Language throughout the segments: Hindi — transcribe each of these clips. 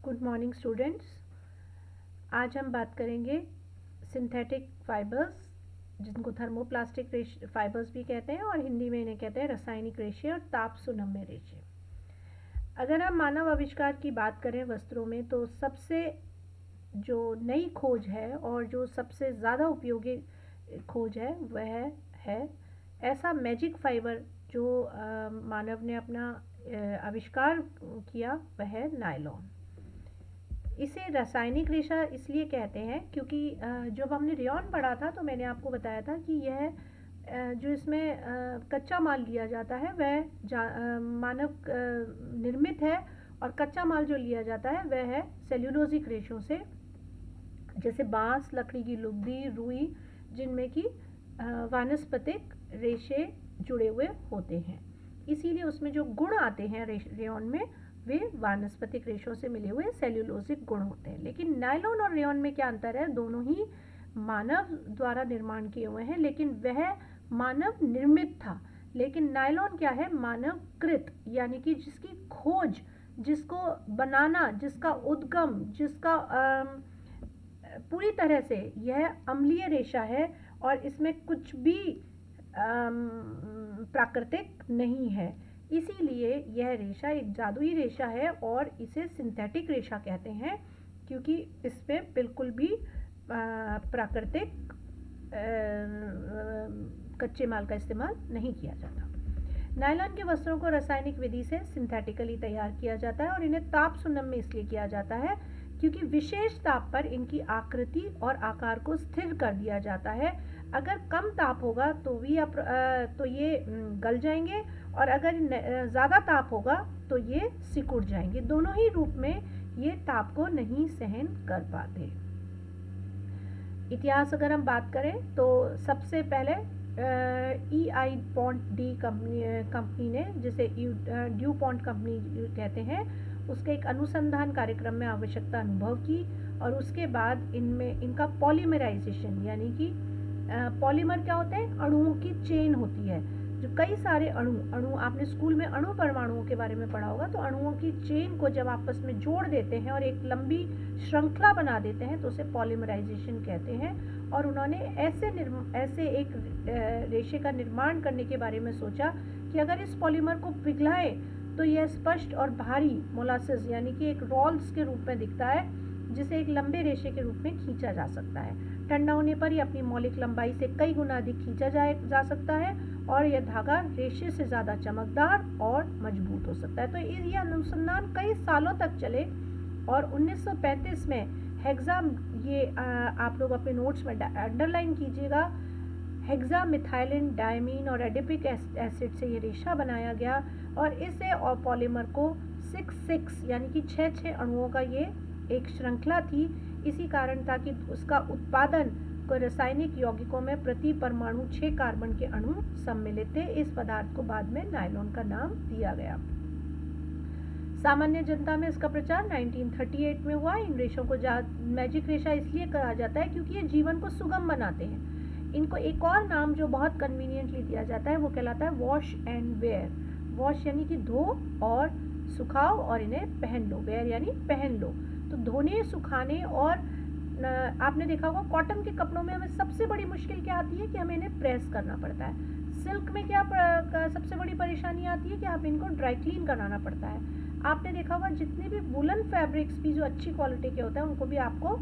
Good morning students. आज हम बात करेंगे सिंथेटिक फाइबर्स, जिनको थर्मोप्लास्टिक फाइबर्स भी कहते हैं और हिंदी में इन्हें कहते हैं रासायनिक रेशे और ताप सुनम्य रेशे। अगर हम मानव आविष्कार की बात करें वस्त्रों में, तो सबसे जो नई खोज है और जो सबसे ज़्यादा उपयोगी खोज है वह है ऐसा मैजिक फाइबर जो मानव ने अपना आविष्कार किया, वह है नायलॉन। इसे रासायनिक रेशा इसलिए कहते हैं क्योंकि जब हमने रेयॉन पढ़ा था तो मैंने आपको बताया था कि यह जो इसमें कच्चा माल लिया जाता है वह मानव निर्मित है, और कच्चा माल जो लिया जाता है वह है सेल्यूलोजिक रेशों से, जैसे बांस, लकड़ी की लुगदी, रुई, जिनमें कि वानस्पतिक रेशे जुड़े हुए होते हैं। इसीलिए उसमें जो गुण आते हैं रेयॉन में, वे वानस्पतिक रेशों से मिले हुए सेल्यूलोजिक गुण होते हैं। लेकिन नायलॉन और रेयॉन में क्या अंतर है? दोनों ही मानव द्वारा निर्माण किए हुए हैं, लेकिन वह मानव निर्मित था। लेकिन नायलॉन क्या है? मानवकृत, यानी कि जिसकी खोज, जिसको बनाना, जिसका उद्गम, जिसका पूरी तरह से यह अम्लीय रेशा है और इसमें कुछ भी प्राकृतिक नहीं है। इसीलिए यह रेशा एक जादुई रेशा है और इसे सिंथेटिक रेशा कहते हैं, क्योंकि इसमें बिल्कुल भी प्राकृतिक कच्चे माल का इस्तेमाल नहीं किया जाता। नायलॉन के वस्त्रों को रासायनिक विधि से सिंथेटिकली तैयार किया जाता है और इन्हें ताप सुनम्य इसलिए किया जाता है क्योंकि विशेष ताप पर इनकी आकृति और आकार को स्थिर कर दिया जाता है। अगर कम ताप होगा तो ये गल जाएंगे, और अगर ज़्यादा ताप होगा तो ये सिकुड़ जाएंगे। दोनों ही रूप में ये ताप को नहीं सहन कर पाते। इतिहास अगर हम बात करें तो सबसे पहले EI पॉन्ट डी कंपनी ने, जिसे ड्यू पॉन्ट कंपनी कहते हैं, उसके एक अनुसंधान कार्यक्रम में आवश्यकता अनुभव की, और उसके बाद इनका पॉलीमराइजेशन, यानी कि पॉलीमर क्या होते हैं? अणुओं की चेन होती है। जो कई सारे अणु आपने स्कूल में अणु परमाणुओं के बारे में पढ़ा होगा, तो अणुओं की चेन को जब आपस में जोड़ देते हैं और एक लंबी श्रृंखला बना देते हैं तो उसे पॉलीमराइजेशन कहते हैं। और उन्होंने ऐसे एक रेशे का निर्माण करने के बारे में सोचा कि अगर इस पॉलीमर को पिघलाएं तो यह स्पष्ट और भारी मोलासेस, यानी कि एक रॉल्स के रूप में दिखता है, जिसे एक लंबे रेशे के रूप में खींचा जा सकता है। ठंडा होने पर यह अपनी मौलिक लंबाई से कई गुना अधिक खींचा जा सकता है और यह धागा रेशे से ज़्यादा चमकदार और मजबूत हो सकता है। तो यह अनुसंधान कई सालों तक चले और 1935 में हेक्सा, ये आप लोग अपने नोट्स में अंडरलाइन कीजिएगा, हेक्सामिथाइलिन डायमीन और एडिपिक एसिड से ये रेशा बनाया गया, और इसे और पॉलीमर को 6 यानी कि 6 अणुओं का ये एक श्रृंखला थी। इसी कारण था कि उसका उत्पादन को रासायनिक यौगिकों में प्रति परमाणु 6 कार्बन के अणु सम्मिलित थे। इस पदार्थ को बाद में नायलॉन का नाम दिया गया। सामान्य जनता में इसका प्रचार 1938 में हुआ। इन रेशों को मैजिक रेशा इसलिए कहा जाता है क्योंकि ये जीवन को सुगम बनाते हैं। इनको एक और नाम जो बहुत कन्वीनियंटली दिया जाता है वो कहलाता है वॉश एंड वेयर। वॉश यानी कि धो और सुखाओ, और इन्हें पहन लो। वेयर यानी पहन लो। तो धोने, सुखाने, और आपने देखा होगा कॉटन के कपड़ों में हमें सबसे बड़ी मुश्किल क्या आती है कि हमें इन्हें प्रेस करना पड़ता है। सिल्क में क्या सबसे बड़ी परेशानी आती है कि आप इनको ड्राई क्लीन कराना पड़ता है। आपने देखा होगा जितने भी वुलन फैब्रिक्स भी जो अच्छी क्वालिटी के होते हैं उनको भी आपको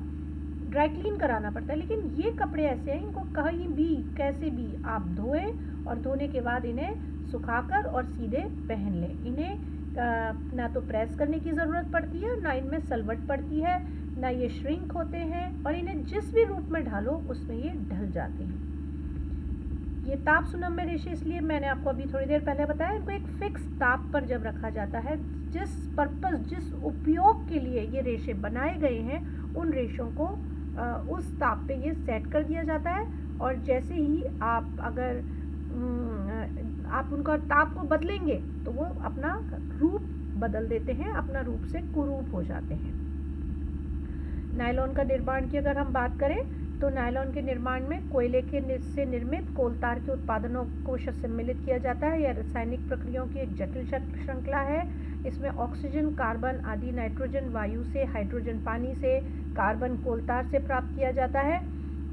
ड्राई क्लीन कराना पड़ता है। लेकिन ये कपड़े ऐसे हैं, इनको कहीं भी कैसे भी आप धोएं और धोने के बाद इन्हें सुखाकर और सीधे पहन लें। इन्हें ना तो प्रेस करने की ज़रूरत पड़ती है, ना इनमें सलवट पड़ती है, ना ये श्रिंक होते हैं, और इन्हें जिस भी रूप में ढालो उसमें ये ढल जाते हैं। ये ताप सुनम्य रेशे इसलिए मैंने आपको अभी थोड़ी देर पहले बताया, इनको एक फिक्स ताप पर जब रखा जाता है, जिस उपयोग के लिए ये रेशे बनाए गए हैं, उन रेशों को उस ताप पे ये सेट कर दिया जाता है, और जैसे ही आप उनका ताप को बदलेंगे तो वो अपना रूप बदल देते हैं, अपना रूप से कुरूप हो जाते हैं। नायलॉन का निर्माण की अगर हम बात करें तो नायलॉन के निर्माण में कोयले से निर्मित कोल तार के उत्पादनों को सम्मिलित किया जाता है। यह रासायनिक प्रक्रियाओं की एक जटिल श्रृंखला है। इसमें ऑक्सीजन, कार्बन आदि नाइट्रोजन वायु से, हाइड्रोजन पानी से, कार्बन कोल तार से प्राप्त किया जाता है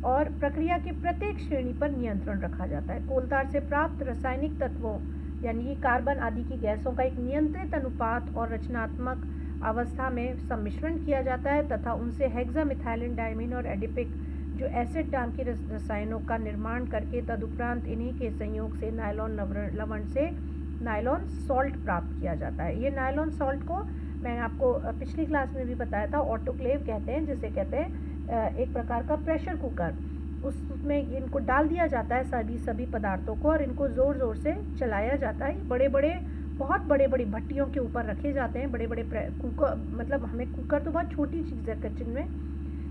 और प्रक्रिया की प्रत्येक श्रेणी पर नियंत्रण रखा जाता है। कोल तार से प्राप्त रासायनिक तत्वों यानी कि कार्बन आदि की गैसों का एक नियंत्रित अनुपात और रचनात्मक अवस्था में सम्मिश्रण किया जाता है तथा उनसे हेक्सामिथाइलिन डायमीन और एडिपिक जो एसिड नाम के रसायनों का निर्माण करके तदुपरांत इन्हीं के संयोग से नायलॉन लवण से नायलॉन सॉल्ट प्राप्त किया जाता है। ये नायलॉन सॉल्ट को मैंने आपको पिछली क्लास में भी बताया था, ऑटोक्लेव कहते हैं, जिसे कहते हैं एक प्रकार का प्रेशर कुकर। उसमें इनको डाल दिया जाता है सभी पदार्थों को और इनको ज़ोर ज़ोर से चलाया जाता है। बहुत बड़े बड़ी भट्टियों के ऊपर रखे जाते हैं, बड़े बड़े कुकर, मतलब हमें कुकर तो बहुत छोटी चीज़ है किचन में,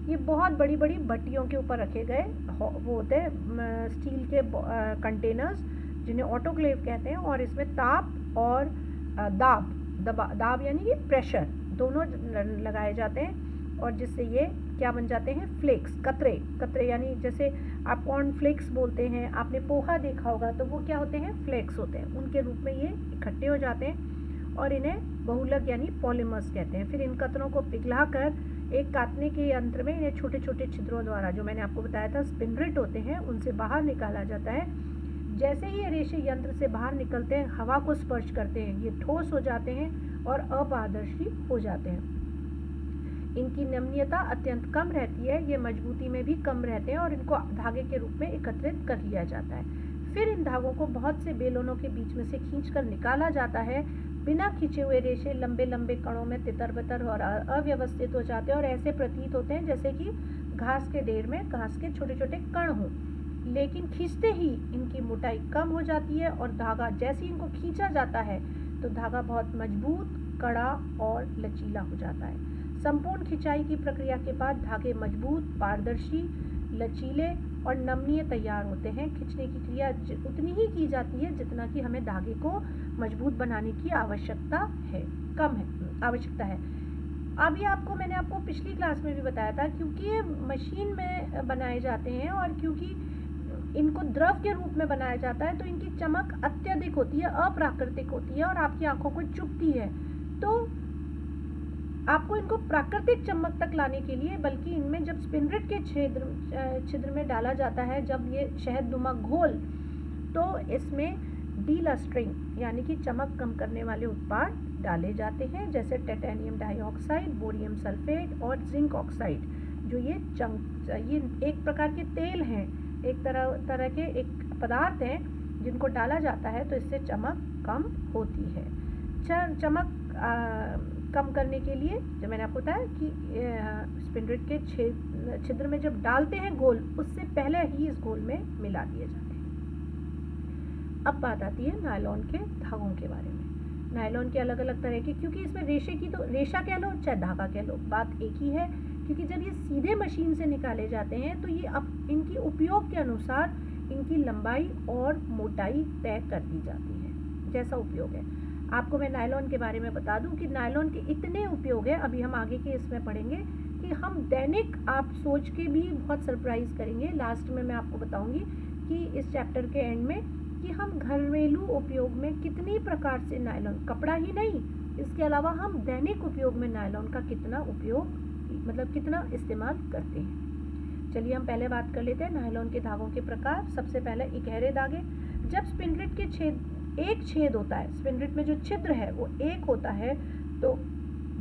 ये बहुत बड़ी बड़ी भट्टियों के ऊपर रखे गए वो होते हैं स्टील के कंटेनर्स जिन्हें ऑटोक्लेव कहते हैं और इसमें ताप और दाब यानी कि प्रेशर दोनों लगाए जाते हैं और जिससे ये क्या बन जाते हैं, फ्लेक्स, कतरे यानी जैसे आप कॉर्न फ्लेक्स बोलते हैं, आपने पोहा देखा होगा तो वो क्या होते हैं, फ्लेक्स होते हैं, उनके रूप में ये इकट्ठे हो जाते हैं और इन्हें बहुलक यानी पॉलीमर्स कहते हैं। फिर इन कतरों को पिघलाकर एक काटने के यंत्र में इन्हें छोटे छोटे छिद्रों द्वारा, जो मैंने आपको बताया था स्पिनरिट होते हैं, उनसे बाहर निकाला जाता है। जैसे ही ये रेशे यंत्र से बाहर निकलते हैं, हवा को स्पर्श करते हैं, ये ठोस हो जाते हैं और अपारदर्शी हो जाते हैं। इनकी नम्यता अत्यंत कम रहती है, ये मजबूती में भी कम रहते हैं और इनको धागे के रूप में एकत्रित कर लिया जाता है। फिर इन धागों को बहुत से बेलनों के बीच में से खींचकर निकाला जाता है। बिना खींचे हुए रेशे लंबे लंबे कणों में तितर-बितर और अव्यवस्थित हो जाते हैं और ऐसे प्रतीत होते हैं जैसे कि घास के ढेर में घास के छोटे छोटे कण हों, लेकिन खींचते ही इनकी मोटाई कम हो जाती है और धागा जैसे ही इनको खींचा जाता है तो धागा बहुत मजबूत, कड़ा और लचीला हो जाता है। संपूर्ण खिंचाई की प्रक्रिया के बाद धागे मजबूत, पारदर्शी, लचीले और नमनीय तैयार होते हैं। खींचने की क्रिया उतनी ही की जाती है जितना कि हमें धागे को मजबूत बनाने की आवश्यकता है। अभी मैंने आपको पिछली क्लास में भी बताया था, क्योंकि ये मशीन में बनाए जाते हैं और क्योंकि इनको द्रव के रूप में बनाया जाता है तो इनकी चमक अत्यधिक होती है, अप्राकृतिक होती है और आपकी आंखों को चुभती है। तो आपको इनको प्राकृतिक चमक तक लाने के लिए, बल्कि इनमें जब स्पिनरिट के छिद्र में डाला जाता है, जब ये शहदनुमा घोल, तो इसमें डीलस्टरिंग यानी कि चमक कम करने वाले उत्पाद डाले जाते हैं, जैसे टाइटेनियम डाइऑक्साइड, बोरियम सल्फेट और जिंक ऑक्साइड। जो ये एक प्रकार के तेल हैं, एक तरह के एक पदार्थ हैं जिनको डाला जाता है तो इससे चमक कम होती है। चमक कम करने के लिए जो मैंने आपको बताया कि स्पिनरिट के छिद्र में जब डालते हैं घोल, उससे पहले ही इस घोल में मिला दिए जाते हैं। अब बात आती है नायलॉन के धागों के बारे में। नायलॉन के अलग अलग तरह के, क्योंकि इसमें रेशे की तो रेशा कह लो चाहे धागा कह लो, बात एक ही है, क्योंकि जब ये सीधे मशीन से निकाले जाते हैं तो ये इनकी उपयोग के अनुसार इनकी लंबाई और मोटाई तय कर दी जाती है, जैसा उपयोग है। आपको मैं नायलॉन के बारे में बता दूं कि नायलॉन के इतने उपयोग है, अभी हम आगे के इसमें पढ़ेंगे कि हम दैनिक, आप सोच के भी बहुत सरप्राइज करेंगे। लास्ट में मैं आपको बताऊंगी कि इस चैप्टर के एंड में कि हम घरेलू उपयोग में कितनी प्रकार से नायलॉन, कपड़ा ही नहीं, इसके अलावा हम दैनिक उपयोग में नायलॉन का कितना उपयोग, मतलब कितना इस्तेमाल करते हैं। चलिए हम पहले बात कर लेते हैं नायलॉन के धागों के प्रकार। सबसे पहले इकहरे धागे। जब स्पिनरिट के एक छेद होता है, स्पिनरिट में जो छिद्र है वो एक होता है, तो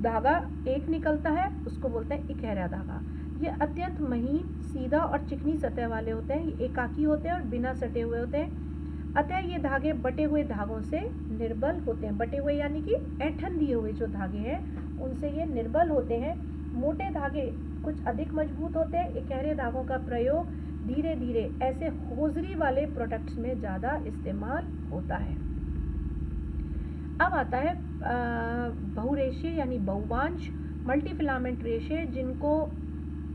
धागा एक निकलता है, उसको बोलते हैं इकहरा धागा। ये अत्यंत महीन, सीधा और चिकनी सतह वाले होते हैं, ये एकाकी होते हैं और बिना सटे हुए होते हैं। अतः ये धागे बटे हुए धागों से निर्बल होते हैं। बटे हुए यानी कि ऐंठन दिए हुए जो धागे हैं उनसे ये निर्बल होते हैं। मोटे धागे कुछ अधिक मजबूत होते हैं। इकहरे धागों का प्रयोग धीरे धीरे ऐसे होजरी वाले प्रोडक्ट्स में ज़्यादा इस्तेमाल होता है। अब आता है बहुरेशे यानी बहुवांश, मल्टीफिलामेंट रेशे, जिनको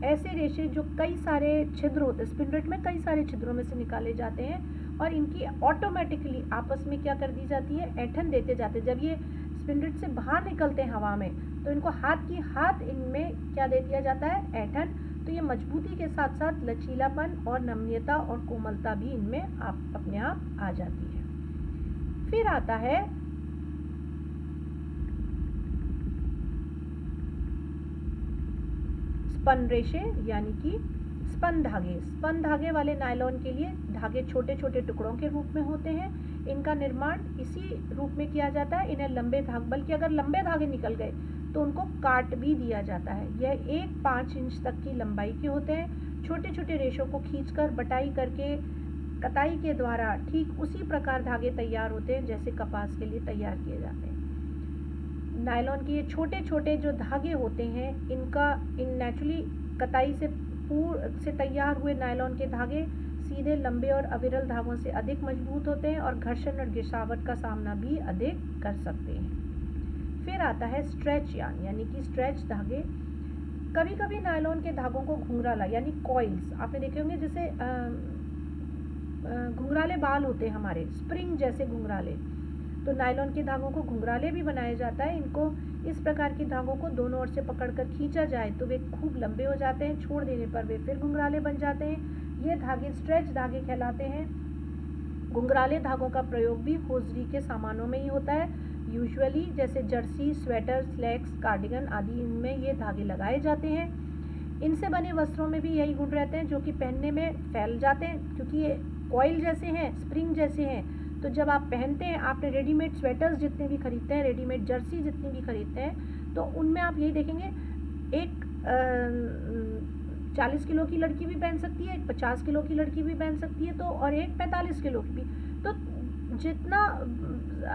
ऐसे रेशे जो कई सारे छिद्र होते हैं, स्पिनरिट में कई सारे छिद्रों में से निकाले जाते हैं और इनकी ऑटोमेटिकली आपस में क्या कर दी जाती है, ऐंठन देते जाते हैं। जब ये स्पिनरिट से बाहर निकलते हैं हवा में तो इनको हाथ इनमें क्या दे दिया जाता है, ऐंठन। तो ये मजबूती के साथ साथ लचीलापन और नम्यता और कोमलता भी इनमें अपने आप आ जाती है। फिर आता है स्पन रेशे यानी कि स्पन धागे। स्पन धागे वाले नायलॉन के लिए धागे छोटे छोटे टुकड़ों के रूप में होते हैं। इनका निर्माण इसी रूप में किया जाता है। इन्हें लंबे धागे, बल्कि अगर लंबे धागे निकल गए तो उनको काट भी दिया जाता है। यह 1-5 इंच तक की लंबाई के होते हैं। छोटे छोटे रेशों को खींचकर बटाई करके कताई के द्वारा ठीक उसी प्रकार धागे तैयार होते हैं जैसे कपास के लिए तैयार किए जाते हैं। नायलॉन के ये छोटे छोटे जो धागे होते हैं, इन नेचुरली कताई से तैयार हुए नायलॉन के धागे सीधे लंबे और अविरल धागों से अधिक मजबूत होते हैं और घर्षण और गिरावट का सामना भी अधिक कर सकते हैं। फिर आता है स्ट्रेच यार्न यानी कि स्ट्रेच धागे। कभी कभी नायलॉन के धागों को घुंघराला यानी कॉइल्स, आपने देखे होंगे जैसे घुंघराले बाल होते हैं हमारे, स्प्रिंग जैसे घुंघराले, तो नायलॉन के धागों को घुंघराले भी बनाया जाता है। इनको इस प्रकार के धागों को दोनों ओर से पकड़कर खींचा जाए तो वे खूब लंबे हो जाते हैं, छोड़ देने पर वे फिर घुंघराले बन जाते हैं। ये धागे स्ट्रेच धागे कहलाते हैं। घुंघराले धागों का प्रयोग भी होजरी के सामानों में ही होता है। यूजुअली जैसे जर्सी, स्वेटर, स्लैक्स, कार्डिगन आदि, इनमें ये धागे लगाए जाते हैं। इनसे बने वस्त्रों में भी यही गुण रहते हैं जो कि पहनने में फैल जाते हैं, क्योंकि ये कॉइल जैसे हैं, स्प्रिंग जैसे हैं। तो जब आप पहनते हैं, आपने रेडीमेड स्वेटर्स जितने भी खरीदते हैं, रेडीमेड जर्सी जितनी भी खरीदते हैं, तो उनमें आप यही देखेंगे, एक 40 किलो की लड़की भी पहन सकती है, एक 50 किलो की लड़की भी पहन सकती है, तो और एक 45 किलो की भी। तो जितना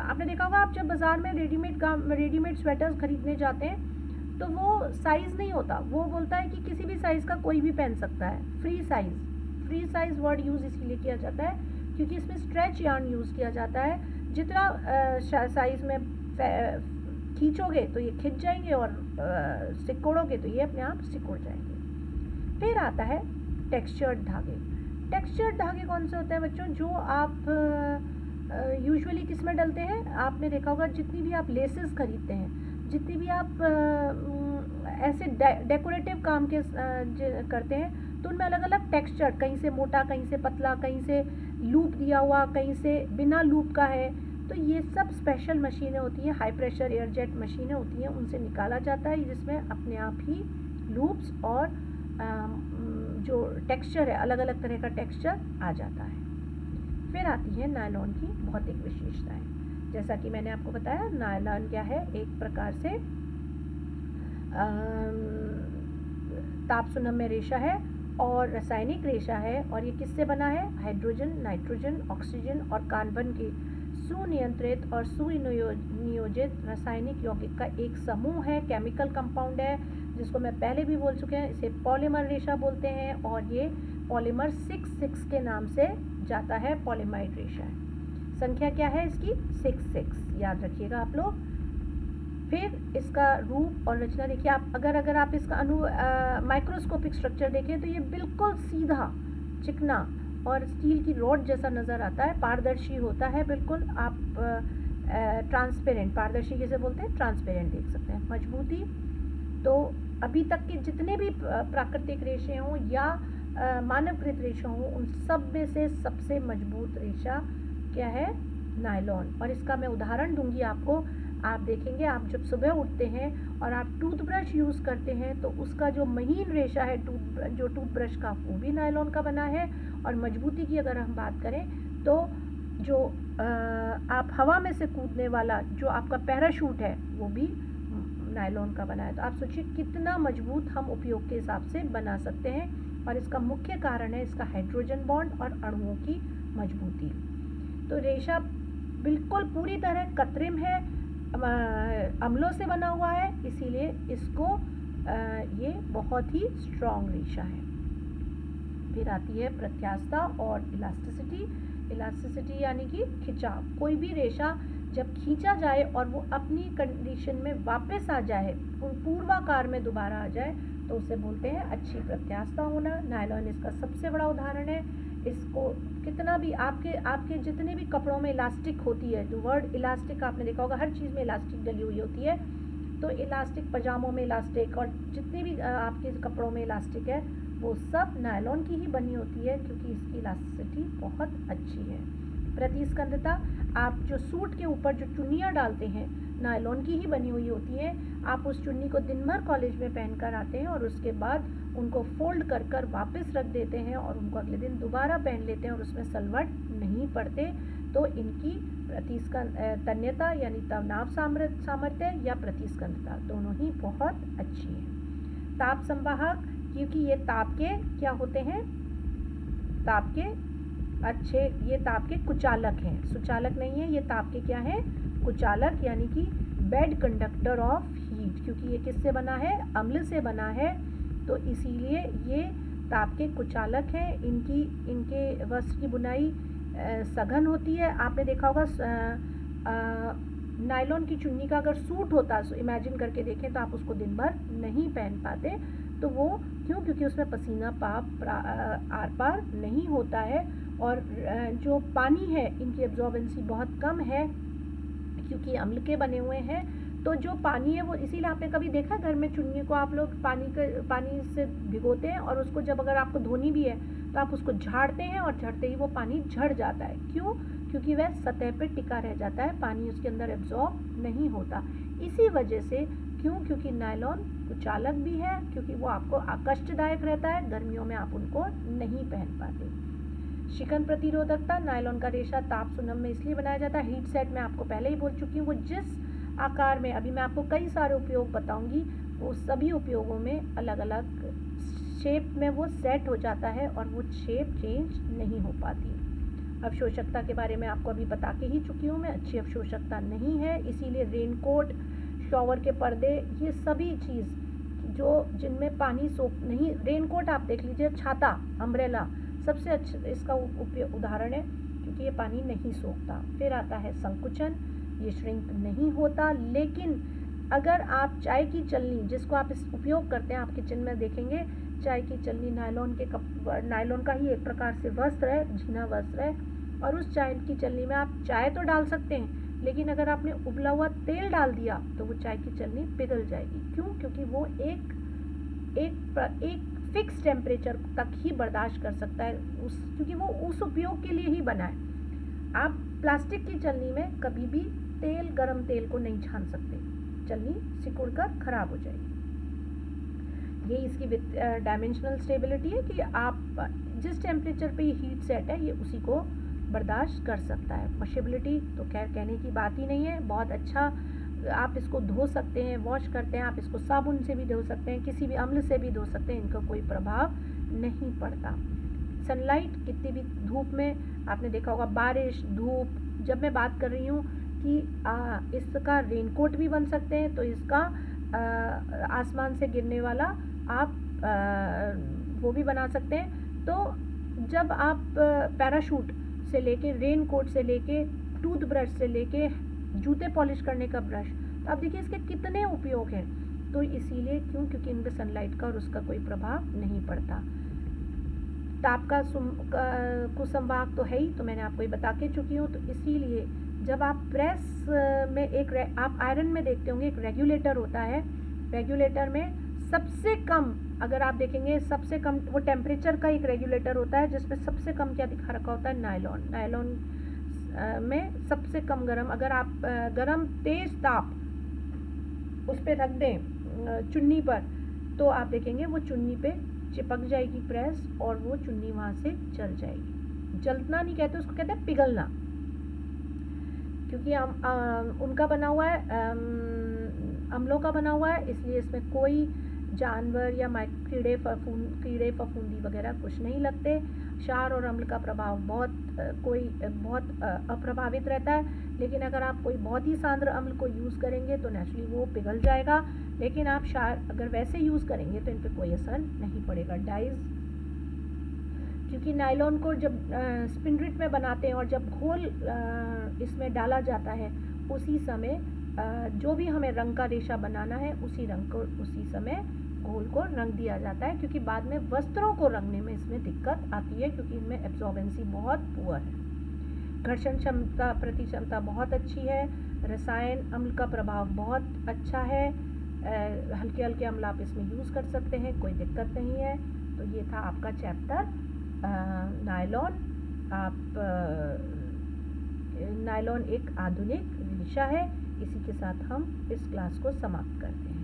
आपने देखा होगा, आप जब बाज़ार में रेडीमेड स्वेटर्स खरीदने जाते हैं तो वो साइज़ नहीं होता, वो बोलता है कि किसी भी साइज़ का कोई भी पहन सकता है। फ्री साइज़ वर्ड यूज़ इसलिए किया जाता है क्योंकि इसमें स्ट्रेच यार्न यूज़ किया जाता है। जितना साइज़ में खींचोगे तो ये खिंच जाएंगे और सिकोड़ोगे तो ये अपने आप सिकुड़ जाएंगे। फिर आता है टेक्सचर्ड धागे। टेक्सचर्ड धागे कौन से होते हैं बच्चों? जो आप यूजुअली किस में डलते हैं, आपने देखा होगा जितनी भी आप लेसेस खरीदते हैं, जितनी भी आप ऐसे डेकोरेटिव काम के करते हैं, तो उनमें अलग अलग टेक्सचर, कहीं से मोटा, कहीं से पतला, कहीं से लूप दिया हुआ, कहीं से बिना लूप का है। तो ये सब स्पेशल मशीनें होती हैं, हाई प्रेशर एयर जेट मशीनें होती हैं, उनसे निकाला जाता है, जिसमें अपने आप ही लूप्स और जो टेक्सचर है, अलग अलग तरह का टेक्सचर आ जाता है। फिर आती है नायलॉन की भौतिक विशेषताएं। जैसा कि मैंने आपको बताया, नायलॉन क्या है, एक प्रकार से ताप सुनम्य रेशा है और रासायनिक रेशा है, और ये किससे बना है? हाइड्रोजन, नाइट्रोजन, ऑक्सीजन और कार्बन के सुनियंत्रित और सुनियोजित रासायनिक यौगिक का एक समूह है, केमिकल कंपाउंड है, जिसको मैं पहले भी बोल चुके हैं। इसे पॉलीमर रेशा बोलते हैं और ये पॉलीमर 6 के नाम से जाता है, पॉलीमाइड रेशा है। संख्या क्या है इसकी? 6, याद रखिएगा आप लोग। फिर इसका रूप और रचना देखिए आप, अगर आप इसका माइक्रोस्कोपिक स्ट्रक्चर देखें तो ये बिल्कुल सीधा, चिकना और स्टील की रॉड जैसा नज़र आता है, पारदर्शी होता है बिल्कुल। आप ट्रांसपेरेंट, पारदर्शी किसे बोलते हैं? ट्रांसपेरेंट देख सकते हैं। मजबूती, तो अभी तक के जितने भी प्राकृतिक रेशे हों या मानवकृत रेशा हों, उन सब में से सबसे मजबूत रेशा क्या है? नायलॉन। और इसका मैं उदाहरण दूंगी आपको। आप देखेंगे, आप जब सुबह उठते हैं और आप टूथब्रश यूज़ करते हैं तो उसका जो महीन रेशा है टूथब्रश का, वो भी नायलॉन का बना है। और मजबूती की अगर हम बात करें तो जो आप हवा में से कूदने वाला जो आपका पैराशूट है, वो भी नायलॉन का बना है। तो आप सोचिए कितना मजबूत हम उपयोग के हिसाब से बना सकते हैं। और इसका मुख्य कारण है इसका हाइड्रोजन बॉन्ड और अणुओं की मजबूती। तो रेशा बिल्कुल पूरी तरह कृत्रिम है, अम्लों से बना हुआ है, इसीलिए इसको ये बहुत ही स्ट्रॉन्ग रेशा है। फिर आती है प्रत्यास्थता और इलास्टिसिटी यानी कि खिंचाव। कोई भी रेशा जब खींचा जाए और वो अपनी कंडीशन में वापस आ जाए, पूर्वाकार में दोबारा आ जाए, तो उसे बोलते हैं अच्छी प्रत्यास्थता होना। नायलॉन इसका सबसे बड़ा उदाहरण है। इसको कितना भी आपके जितने भी कपड़ों में इलास्टिक होती है, जो वर्ड इलास्टिक आपने देखा होगा, हर चीज़ में इलास्टिक डली हुई होती है। तो इलास्टिक, पजामों में इलास्टिक और जितने भी आपके कपड़ों में इलास्टिक है, वो सब नायलॉन की ही बनी होती है, क्योंकि इसकी इलास्टिसिटी बहुत अच्छी है। प्रतिस्कंदता, आप जो सूट के ऊपर जो चुन्नियाँ डालते हैं, नायलॉन की ही बनी हुई होती है। आप उस चुन्नी को दिन भर कॉलेज में पहन कर आते हैं और उसके बाद उनको फोल्ड कर कर वापस रख देते हैं और उनको अगले दिन दोबारा पहन लेते हैं और उसमें सलवट नहीं पड़ते, तो इनकी तन्यता यानी तनाव सामर्थ्य या प्रतिस्कंदता दोनों ही बहुत अच्छी है। ताप संवाहक, क्योंकि ये ताप के क्या होते हैं, ताप के ये ताप के कुचालक हैं, सुचालक नहीं है, ये ताप के क्या है, कुचालक, यानी कि बेड कंडक्टर ऑफ हीट, क्योंकि ये किससे बना है, अम्ल से बना है, तो इसीलिए ये ताप के कुचालक हैं। इनके वस्त्र की बुनाई सघन होती है। आपने देखा होगा नायलॉन की चुन्नी का अगर सूट होता, इमेजिन करके देखें तो आप उसको दिन भर नहीं पहन पाते, तो वो क्यों, क्योंकि उसमें पसीना आर पार नहीं होता है और जो पानी है इनकी एब्जॉर्बेंसी बहुत कम है क्योंकि अम्ल के बने हुए हैं, तो जो पानी है वो, इसीलिए आपने कभी देखा घर में चुन्नी को आप लोग पानी से भिगोते हैं और उसको जब अगर आपको धोनी भी है तो आप उसको झाड़ते हैं और झड़ते ही वो पानी झड़ जाता है। क्यों, क्योंकि वह सतह पे टिका रह जाता है, पानी उसके अंदर एब्जॉर्ब नहीं होता। इसी वजह से, क्यों, क्योंकि नायलॉन कुचालक भी है, क्योंकि वो आपको कष्टदायक रहता है, गर्मियों में आप उनको नहीं पहन पाते। शिकन प्रतिरोधकता, नायलॉन का रेशा ताप सुनम में इसलिए बनाया जाता है, हीट सेट में आपको पहले ही बोल चुकी हूँ, वो जिस आकार में, अभी मैं आपको कई सारे उपयोग बताऊंगी, वो सभी उपयोगों में अलग अलग शेप में वो सेट हो जाता है और वो शेप चेंज नहीं हो पाती। अवशोषकता के बारे में आपको अभी बता के ही चुकी हूँ मैं, अच्छी अवशोषकता नहीं है, इसीलिए रेनकोट, शॉवर के पर्दे, ये सभी चीज़ जो जिनमें पानी सोख नहीं, रेनकोट आप देख लीजिए, छाता, अम्ब्रेला सबसे अच्छा इसका उदाहरण है क्योंकि ये पानी नहीं सोखता। फिर आता है संकुचन, ये श्रिंक नहीं होता, लेकिन अगर आप चाय की चलनी, जिसको आप इस उपयोग करते हैं, आप किचन में देखेंगे चाय की चलनी नायलॉन का ही एक प्रकार से वस्त्र है, झीना वस्त्र है, और उस चाय की चलनी में आप चाय तो डाल सकते हैं, लेकिन अगर आपने उबला हुआ तेल डाल दिया तो वो चाय की चलनी पिघल जाएगी। क्यों, क्योंकि वो एक फिक्स टेम्परेचर तक ही बर्दाश्त कर सकता है, क्योंकि वो उस उपयोग के लिए ही बना है। आप प्लास्टिक की चलनी में कभी भी गरम तेल को नहीं छान सकते, चलनी सिकुड़ कर खराब हो जाएगी। ये इसकी डायमेंशनल स्टेबिलिटी है कि आप जिस टेम्परेचर पे ये हीट सेट है ये उसी को बर्दाश्त कर सकता है। वॉशेबिलिटी तो खैर कहने की बात ही नहीं है, बहुत अच्छा, आप इसको धो सकते हैं, वॉश करते हैं, आप इसको साबुन से भी धो सकते हैं, किसी भी अम्ल से भी धो सकते हैं, इनका कोई प्रभाव नहीं पड़ता। सनलाइट, कितनी भी धूप में, आपने देखा होगा बारिश, धूप, जब मैं बात कर रही हूँ कि इसका रेनकोट भी बन सकते हैं, तो इसका आसमान से गिरने वाला आप वो भी बना सकते हैं। तो जब आप पैराशूट से लेके, रेनकोट से लेके, टूथब्रश से लेके, जूते पॉलिश करने का ब्रश, तो आप देखिए इसके कितने उपयोग हैं। तो इसीलिए क्यों, क्योंकि इनमें सनलाइट का और उसका कोई प्रभाव नहीं पड़ता। ताप का कुसंवाहक तो है ही, तो मैंने आपको ये बता के चुकी हूँ। तो इसीलिए जब आप प्रेस में आप आयरन में देखते होंगे एक रेगुलेटर होता है, रेगुलेटर में सबसे कम, अगर आप देखेंगे सबसे कम, वो टेम्परेचर का एक रेगुलेटर होता है जिसमें सबसे कम क्या दिखा रखा होता है, नायलॉन में सबसे कम गर्म, अगर आप गर्म तेज ताप उस पर रख दें चुन्नी पर, तो आप देखेंगे वो चुन्नी पे चिपक जाएगी प्रेस और वो चुन्नी वहाँ से जल जाएगी। जलना नहीं कहते उसको, कहते हैं पिघलना, क्योंकि उनका बना हुआ है, अम्लों का बना हुआ है, इसलिए इसमें कोई जानवर या कीड़े फफूंदी वगैरह कुछ नहीं लगते। क्षार और अम्ल का प्रभाव बहुत अप्रभावित रहता है, लेकिन अगर आप कोई बहुत ही सांद्र अम्ल को यूज़ करेंगे तो नेचुरली वो पिघल जाएगा, लेकिन आप क्षार अगर वैसे यूज़ करेंगे तो इन पर कोई असर नहीं पड़ेगा। डाइज, क्योंकि नायलॉन को जब स्पिंडरिट में बनाते हैं और जब घोल इसमें डाला जाता है, उसी समय जो भी हमें रंग का रेशा बनाना है उसी रंग को उसी समय घोल को रंग दिया जाता है, क्योंकि बाद में वस्त्रों को रंगने में इसमें दिक्कत आती है, क्योंकि इनमें एब्जॉर्बेंसी बहुत पुअर है। घर्षण क्षमता, प्रति क्षमता बहुत अच्छी है। रसायन अम्ल का प्रभाव बहुत अच्छा है, हल्के हल्के अम्ल आप इसमें यूज़ कर सकते हैं, कोई दिक्कत नहीं है। तो ये था आपका चैप्टर नायलॉन। नायलॉन एक आधुनिक रेशा है, इसी के साथ हम इस क्लास को समाप्त करते हैं।